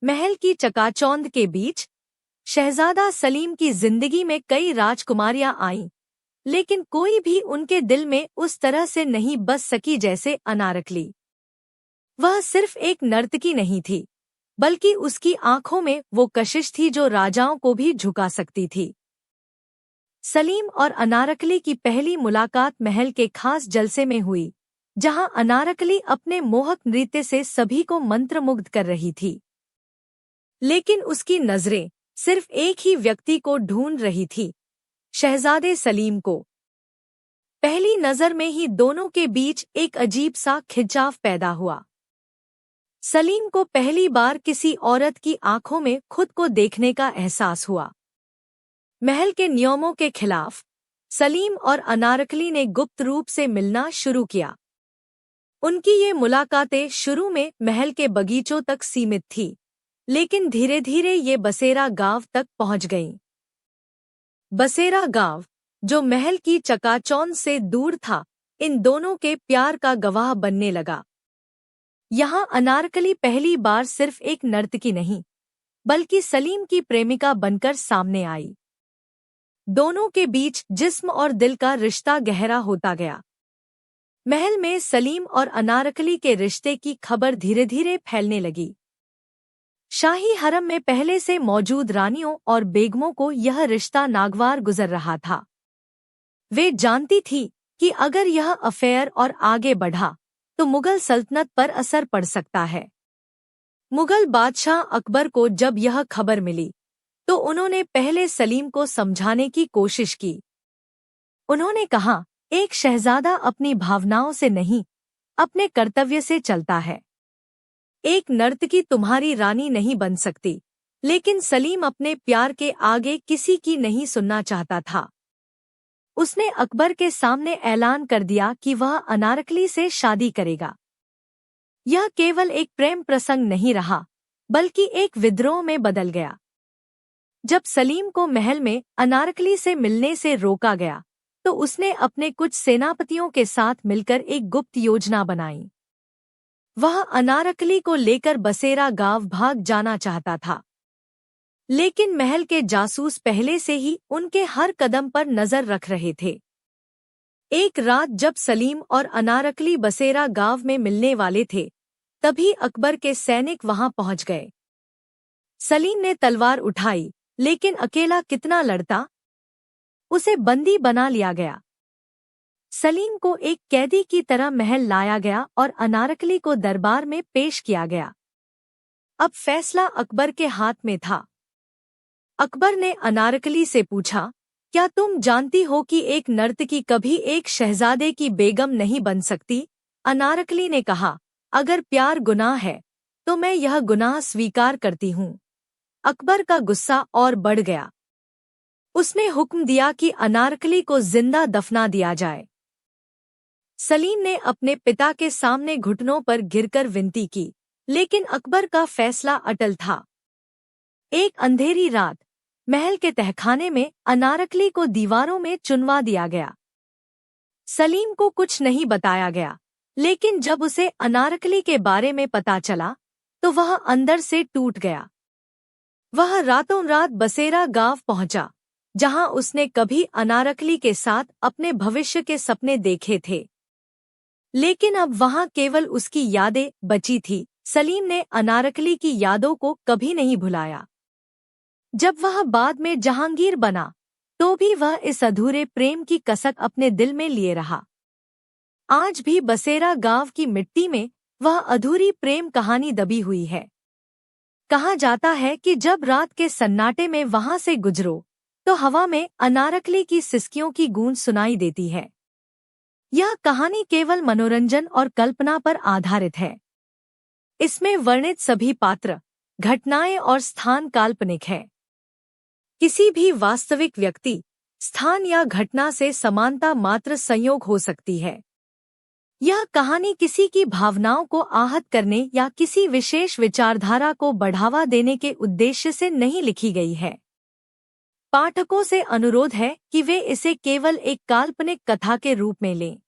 महल की चकाचौंध के बीच शहजादा सलीम की जिंदगी में कई राजकुमारियां आईं, लेकिन कोई भी उनके दिल में उस तरह से नहीं बस सकी जैसे अनारकली। वह सिर्फ एक नर्तकी नहीं थी, बल्कि उसकी आंखों में वो कशिश थी जो राजाओं को भी झुका सकती थी। सलीम और अनारकली की पहली मुलाकात महल के खास जलसे में हुई, जहां अनारकली अपने मोहक नृत्य से सभी को मंत्रमुग्ध कर रही थी। लेकिन उसकी नजरें सिर्फ एक ही व्यक्ति को ढूंढ रही थी, शहजादे सलीम को। पहली नजर में ही दोनों के बीच एक अजीब सा खिंचाव पैदा हुआ। सलीम को पहली बार किसी औरत की आंखों में खुद को देखने का एहसास हुआ। महल के नियमों के खिलाफ सलीम और अनारकली ने गुप्त रूप से मिलना शुरू किया। उनकी ये मुलाकातें शुरू में महल के बगीचों तक सीमित थी, लेकिन धीरे धीरे ये बसेरा गांव तक पहुंच गईं। बसेरा गांव, जो महल की चकाचौंध से दूर था, इन दोनों के प्यार का गवाह बनने लगा। यहाँ अनारकली पहली बार सिर्फ एक नर्तकी नहीं, बल्कि सलीम की प्रेमिका बनकर सामने आई। दोनों के बीच जिस्म और दिल का रिश्ता गहरा होता गया। महल में सलीम और अनारकली के रिश्ते की खबर धीरे धीरे फैलने लगी। शाही हरम में पहले से मौजूद रानियों और बेगमों को यह रिश्ता नागवार गुजर रहा था। वे जानती थी कि अगर यह अफेयर और आगे बढ़ा तो मुगल सल्तनत पर असर पड़ सकता है। मुगल बादशाह अकबर को जब यह खबर मिली, तो उन्होंने पहले सलीम को समझाने की कोशिश की। उन्होंने कहा, एक शहजादा अपनी भावनाओं से नहीं, अपने कर्तव्य से चलता है। एक नर्तकी तुम्हारी रानी नहीं बन सकती। लेकिन सलीम अपने प्यार के आगे किसी की नहीं सुनना चाहता था। उसने अकबर के सामने ऐलान कर दिया कि वह अनारकली से शादी करेगा। यह केवल एक प्रेम प्रसंग नहीं रहा, बल्कि एक विद्रोह में बदल गया। जब सलीम को महल में अनारकली से मिलने से रोका गया, तो उसने अपने कुछ सेनापतियों के साथ मिलकर एक गुप्त योजना बनाई। वह अनारकली को लेकर बसेरा गांव भाग जाना चाहता था, लेकिन महल के जासूस पहले से ही उनके हर कदम पर नजर रख रहे थे। एक रात जब सलीम और अनारकली बसेरा गांव में मिलने वाले थे, तभी अकबर के सैनिक वहां पहुंच गए। सलीम ने तलवार उठाई, लेकिन अकेला कितना लड़ता। उसे बंदी बना लिया गया। सलीम को एक कैदी की तरह महल लाया गया और अनारकली को दरबार में पेश किया गया। अब फैसला अकबर के हाथ में था। अकबर ने अनारकली से पूछा, क्या तुम जानती हो कि एक नर्तकी कभी एक शहजादे की बेगम नहीं बन सकती? अनारकली ने कहा, अगर प्यार गुनाह है, तो मैं यह गुनाह स्वीकार करती हूँ। अकबर का गुस्सा और बढ़ गया। उसने हुक्म दिया कि अनारकली को जिंदा दफना दिया जाए। सलीम ने अपने पिता के सामने घुटनों पर गिरकर विनती की, लेकिन अकबर का फैसला अटल था। एक अंधेरी रात महल के तहखाने में अनारकली को दीवारों में चुनवा दिया गया। सलीम को कुछ नहीं बताया गया, लेकिन जब उसे अनारकली के बारे में पता चला, तो वह अंदर से टूट गया। वह रातों रात बसेरा गांव पहुंचा, जहां उसने कभी अनारकली के साथ अपने भविष्य के सपने देखे थे। लेकिन अब वहां केवल उसकी यादें बची थी। सलीम ने अनारकली की यादों को कभी नहीं भुलाया। जब वह बाद में जहांगीर बना, तो भी वह इस अधूरे प्रेम की कसक अपने दिल में लिए रहा। आज भी बसेरा गांव की मिट्टी में वह अधूरी प्रेम कहानी दबी हुई है। कहा जाता है कि जब रात के सन्नाटे में वहां से गुजरो, तो हवा में अनारकली की सिसकियों की गूंज सुनाई देती है। यह कहानी केवल मनोरंजन और कल्पना पर आधारित है। इसमें वर्णित सभी पात्र, घटनाएं और स्थान काल्पनिक है। किसी भी वास्तविक व्यक्ति, स्थान या घटना से समानता मात्र संयोग हो सकती है। यह कहानी किसी की भावनाओं को आहत करने या किसी विशेष विचारधारा को बढ़ावा देने के उद्देश्य से नहीं लिखी गई है। पाठकों से अनुरोध है कि वे इसे केवल एक काल्पनिक कथा के रूप में लें।